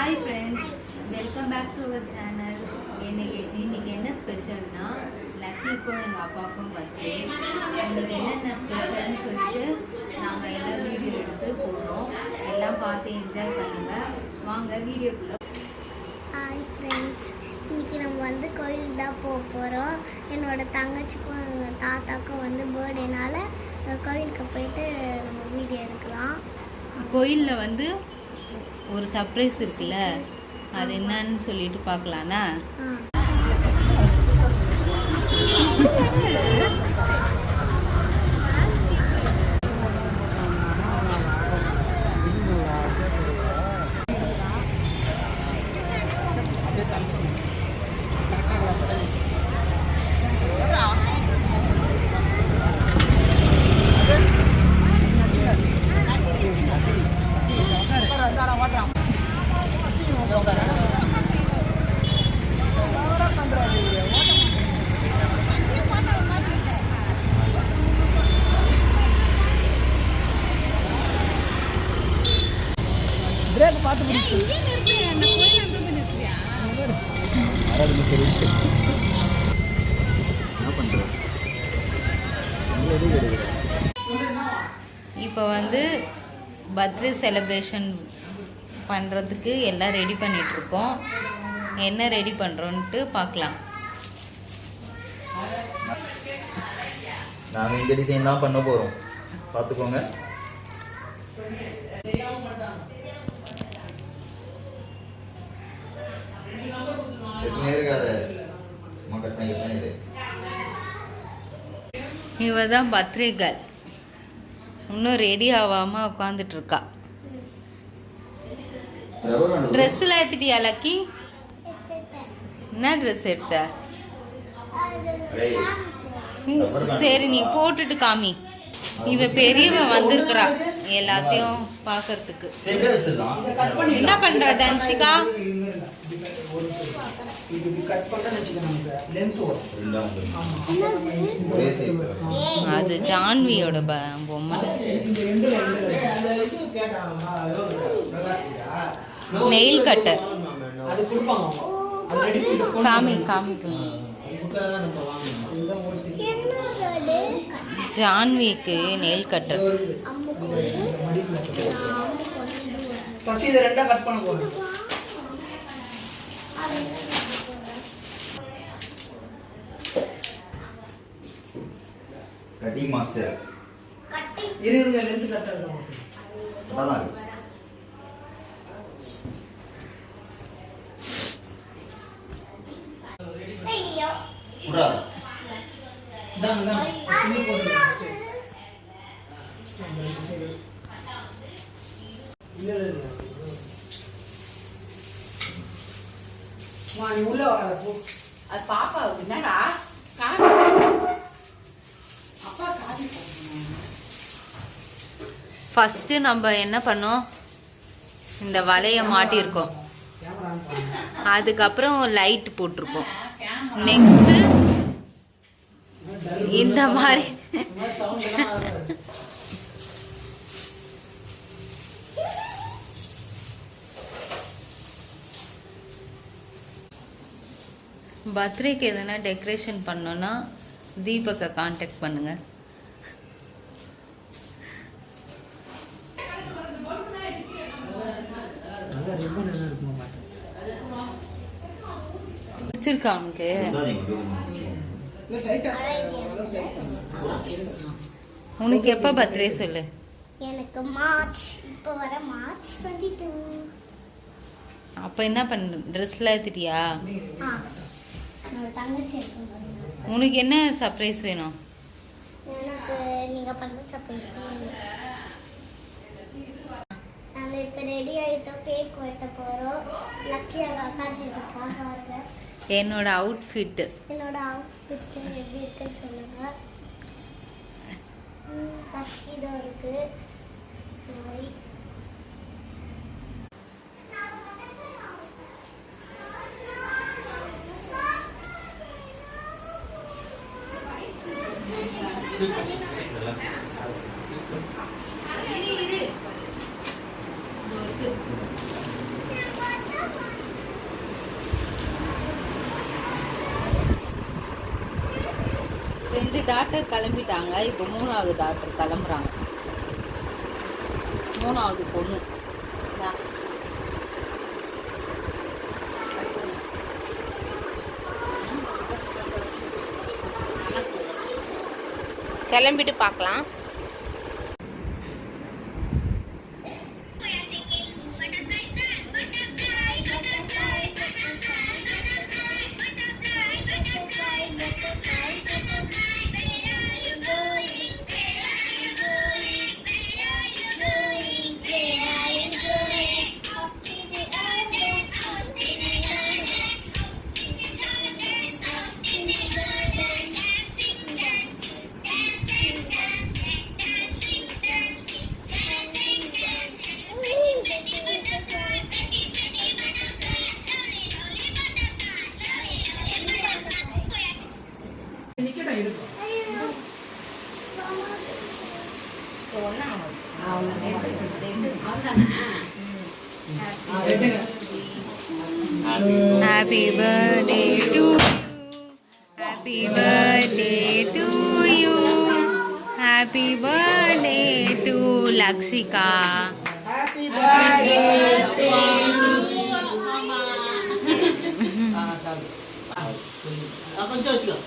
Hi friends, welcome back to our channel. இன்னைக்கு என்ன ஸ்பெஷல்னா, லக்கிக்கும் எங்கள் அப்பாவுக்கும் பர்த்டே. இன்னைக்கு என்னென்ன ஸ்பெஷல்னு சொல்லிட்டு நாங்கள் எல்லாம் வீடியோ எடுத்து போடுறோம். எல்லாம் பார்த்து என்ஜாய் பண்ணுங்கள். வாங்க வீடியோக்குள்ளே. ஹாய் ஃப்ரெண்ட்ஸ், இன்றைக்கி நம்ம கோயில் தான் போக போகிறோம். என்னோடய தங்கச்சிக்கும் எங்கள் தாத்தாக்கும் பர்த்டேனால கோயிலுக்கு போயிட்டு நம்ம வீடியோ எடுக்கலாம். கோயிலில் ஒரு சர்ப்ரைஸ் இருக்குல்ல, அது என்னன்னு சொல்லிட்டு பார்க்கலாண்ணா. பிரேக் பார்த்து பிடிச்சி இப்போ பர்த்டே செலிப்ரேஷன் பண்ணுறதுக்கு எல்லாம் ரெடி பண்ணிகிட்ருக்கோம். என்ன ரெடி பண்ணுறோன்ட்டு பார்க்கலாம். நாங்கள் இந்த டிசைன் தான் பண்ண போகிறோம், பார்த்துக்கோங்க. இவ தான் பர்த்டே கேர்ள், இன்னும் ரெடி ஆகாமல் உட்காந்துட்டு இருக்கா. ட்ரெஸ்ஸில் ஏற்றிட்டியா லக்கி? என்ன ட்ரெஸ் எடுத்த? சரி, நீ போட்டுட்டு காமி. இவ பெரியவன் வந்திருக்கிறா எல்லாத்தையும் பார்க்கறதுக்கு. என்ன பண்ற தன்ஷிகா? அது ஜான்வியோட பொம்மை. நெயில் கட்டர் காமிக்கு. ஜான்விக்கு நெயில் கட்டர். கட்டிங் மாஸ்டர் இருங்க, லென்ஸ் கட் பண்ணலாம். அதான் புடா தான் இன்னி போடுங்க. நீ உள்ள வர போ. அது பாப்பாவுக்கு என்னடா அப்பா காதி. ஃபஸ்ட்டு நம்ம என்ன பண்ணோம், இந்த வலையை மாட்டியிருக்கோம். அதுக்கப்புறம் லைட் போட்டிருக்கோம். நெக்ஸ்ட்டு இந்த மாதிரி பர்த்டேக்கு எதுனா டெக்கரேஷன் பண்ணோன்னா தீபக்கை கான்டாக்ட் பண்ணுங்கள். பிடிச்சிருக்கா அவனுக்கு? உனக்கு எப்போ பர்த்டே சொல்லு? எனக்கு மார்ச், இப்போ வர மார்ச் 22. அப்போ என்ன பண்ண, ட்ரெஸ்லாம் ஏற்றிட்டியா? தங்கச்சி உனக்கு என்ன சர்ப்ரைஸ் வேணும்? எனக்கு நீங்கள் பண்ண சர்ப்ரைஸ். நாங்கள் இப்போ ரெடி ஆகிட்டோம், கேக் வெட்ட போகிறோம். லக்கி அங்கே உட்காந்துருக்காங்க. என்னோட அவுட்ஃபிட்டு எப்படி இருக்குன்னு சொல்லுங்கள். இதோ இருக்குது. 2 டாக்டர் கிளம்பிட்டாங்க. இப்போ 3வது டாக்டர் கிளம்புறாங்க. 3வது பொண்ணு கிளம்பிட்டு பார்க்கலாம். நிக்கடா இருக்கும் Happy birthday to you. Happy birthday to you. Happy birthday to Lakshika. Happy birthday கொஞ்சம் வச்சுக்கோ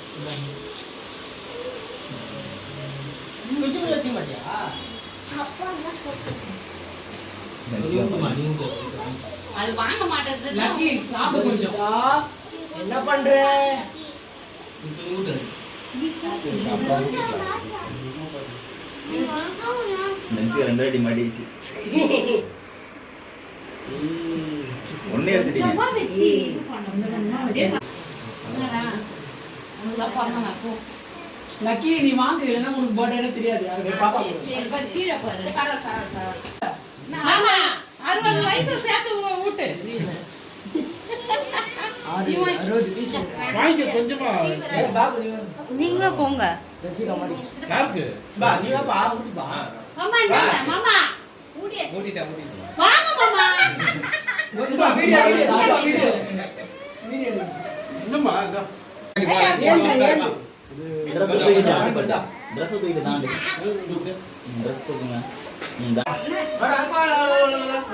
கொஞ்சம் வச்சுக்க மாட்டியா அப்பா தான் போட்டு அது வாங்க மாட்டேது. லக்கி சாப்பிட கொஞ்சம் என்ன பண்ற நெஞ்சு 2 அடி மாட்டிடுச்சு. ஒண்ணே எடுத்துட்டீங்க. லக்கி நீ வாங்க இல்லைன்னா உனக்கு பர்த்டே தெரியாது யாருக்கு பாப்பா கீழே பாரு. ஆமா 60 வயசு சேர்த்து ஊட்டு. வாங்கிக்க கொஞ்சமா. பாபு நீ நீங்களும் போங்க. வச்சுக்க மாட்டி யாருக்கு? பா நீ வா பா ஊட்டி பா மாமா மாமா ஓடிட்டா. வாங்க மாமா. பா வீடியோ அப்பா வீடியோ என்னம்மா இதா. Dress தூக்கிட்டு தாண்டி. Dress தூக்கிட்டு தாண்டி. Dress தூக்குங்க. வாடா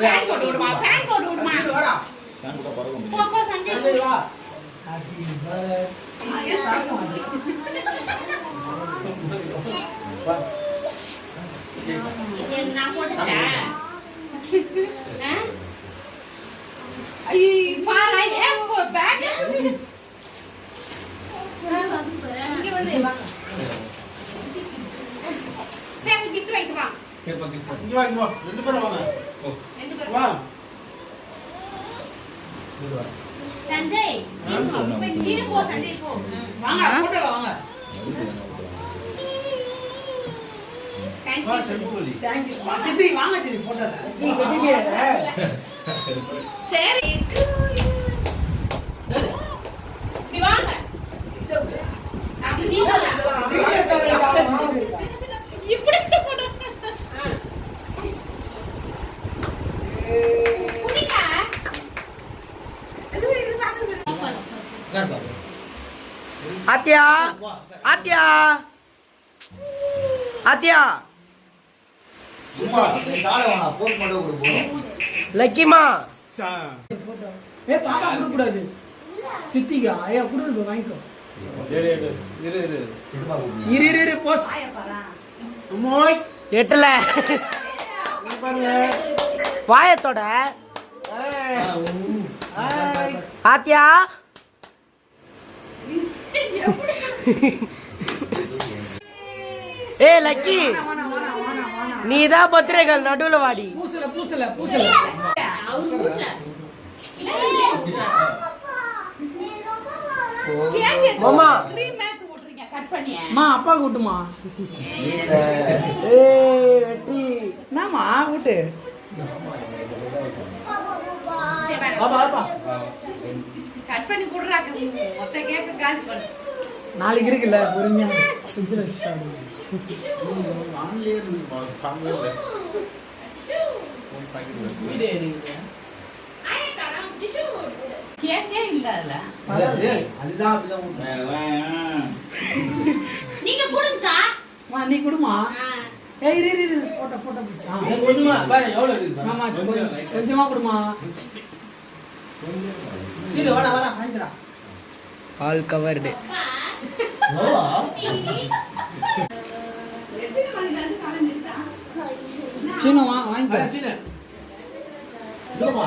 ஃபேன் போட்டு விடுமா. ஃபேன் போட்டு விடுமா. வாடா ஃபேன் கூட பறக்கும். போ போ சஞ்சய். சஞ்சய் வா ஹாப்பி பர்த்டே என்ன போட்டுட்டேன். ஐ பாரு ஏ பேக் வச்சு. இங்க வந்து வாங்க. சரி gift வாங்கிட்டு வா. இங்க வா. 2 பேரும் வாங்க. ரெண்டு பேரும் வா. சஞ்சய் சீனு போ சஞ்சய் போ. வாங்க போட்டோல வாங்க வா செம்புலி. थैंक यू சித்தி வாங்க சித்தி போட்டோல நீ கட்டியே சரி நீ வாங்க. அப்படி நீ வா. இப்படி போடு. புடிடா. அது இது பாக்குறது. ஆத்யா ஆத்யா ஆத்யா சும்மா நீ சாலை வாங்க. போஸ்ட் மட்டும் கொடு போறோம். லக்கிமா ஏ பாப்பா குடு கூடாது சித்திகா ஐயா குடு வாங்கிக்கோ இரு. இரு போஸ் மோய் எட்டல பாருங்க. வாயத்தோட ஆத்யா ஏ லக்கி நீதான் பத்திரிகள் நடுவுல வாடி பூசல அவரு கூட்ல. ஏங்க மாமா. 3 மேத் போட்றீங்க கட் பண்ணி. மா அப்பா கூட்டுமா ஏ வெட்டி என்னம்மா கூட்டு சரி பாப்பா பாப்பா கட் பண்ணி குடுறாக்க மொத்த கேக்க காலி பண்ணு. நாளைக்கு இருக்குல்ல பொறுமையா செஞ்சு வச்சு சாப்பிடுங்க ஆன்லையே காங்கல. வீடியோ எடுங்க கேக்கே இல்ல அதுல. அதுதான் அப்படிதான் நீங்க கொடுங்கக்கா. நீ கொடுமா ஆ. ஏய் இரு போட்டோ பிடிச்சா கொஞ்சமா பாரு எவ்வளவு இருக்குது பாரு. ஆமா கொஞ்சமா கொடுமா சீல வாடா வாங்கிடா. ஆல் கவர்டு எவ்வளோ? எத்தனை மணில இருந்து கலந்துட்டா? சீன வாங்கிக்கோ அட சீன. இதோமா.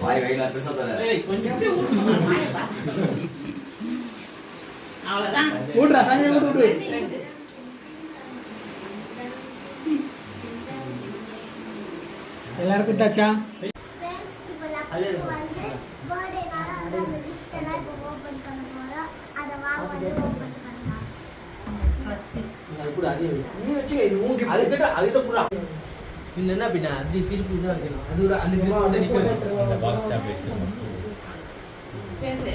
வாய் வைல பெருசா தர. ஏய் கொஞ்சம் எப்படி ஊட்டணும் வாயை பா. அவ்வளவுதான். ஓடுறா சஞ்சய் ஓடு ரெண்டு. எல்லாருக்கும் தாச்சா ஃப்ரெண்ட்ஸ் இப்போ லக்கிக்கு வந்து பர்த்டேனால வந்து அந்த gift எல்லாம் இப்போ ஓப்பன் பண்ண போறோம். அதை வாங்க வந்து ஓப்பன் பண்ணலாம். ஃபர்ஸ்ட் அது கூட அதே வை. நீ வச்சுக்க இது உன் gift. அதுகிட்ட கூட பின்ன என்ன பின்ன அப்படி திருப்பி தான் வைக்கணும். அது ஒரு அந்த கிளிப் வந்து நிக்கணும். அந்த பாக்ஸ் அப்படி வச்சிருக்கோம். பேசு.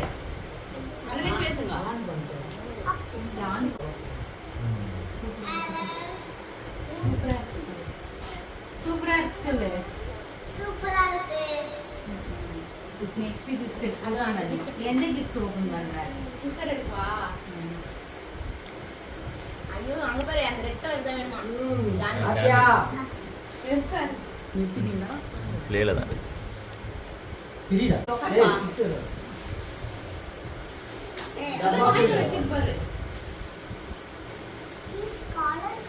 அதுலயே பேசுங்க. ஜான் சூப்பரா சூப்பரா இருக்கு சொல்லு. சூப்பரா இருக்கு. நெக்ஸ்ட் கிஃப்ட் அதான் எந்த கிஃப்ட் ஓபன் பண்ற? சிஸ்டர் எடுப்பா. ஐயோ அங்க பாரு அந்த ரெட் கலர் தான் வேணுமா? ஆத்தியா பெருசா நிறுத்திட்டீங்களா பிளேல தான் இருக்கு. பிரிடா. உட்காருப்பா. சிஸ்டர். அது வாயில வைக்கிறது பாரு. கலர்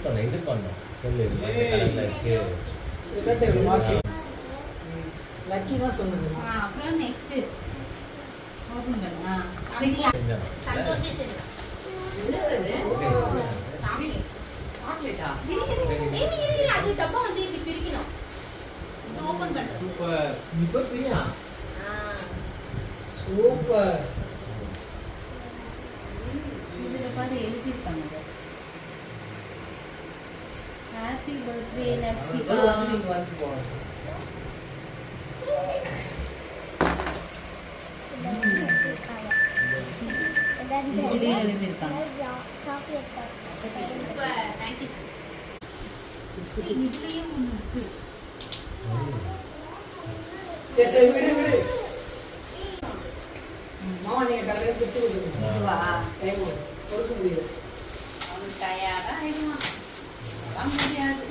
கலர் இது பண்ணோம் சொல்லு இந்த கலர்ல இருக்கு. எல்லாத்தையும் வாசி லக்கி தான் சொல்லுது அப்புறம் நெக்ஸ்ட் ஓபன் பண்ணா செஞ்சோம். சந்தோஷே சரி. என்னது? சாக்லேட். சாக்லேட்டா? இரு. அது டப்பா வந்து இப்படி பிரிக்கணும். இது ஓபன் பண்றது. சூப்பர். இப்ப பிரியா. சூப்பர் இதுல பாரு எழுதிருக்காங்க. Happy birthday Lakshika. நீங்க வந்து போங்க. இதுலயே எழுதிருக்காங்க. Chocolate super. Thank you. இதுலயும் ஒண்ணு இருக்கு. சரி விடு மாமா நீங்க கரெக்டா பிடிச்சு கொடுங்க இதுவா? டைம் கொடுக்க முடியல அவன் டயர்டா ஆயிடுவான். வர முடியாது.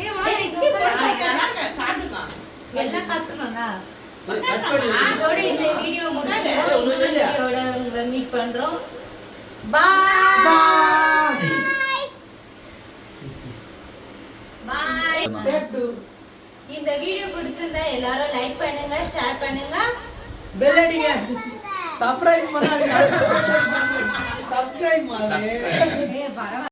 ஏய் வாடா இங்க உட்காரு. சாப்பிடுங்க. எல்லாம் கத்துனோம்டா. கட் பண்ணி. இதோட இந்த வீடியோ முடிச்சிடுறோம். இன்னொரு வீடியோட உங்களை மீட் பண்றோம். பாய். பாய். டேக் டு இந்த வீடியோ பிடிச்சிருந்தா எல்லாரும் லைக் பண்ணுங்க, ஷேர் பண்ணுங்க. பெல் அடிங்க சர்ப்ரைஸ் பண்ணாதீங்க சப்ஸ்கிரைப் பண்ணுங்க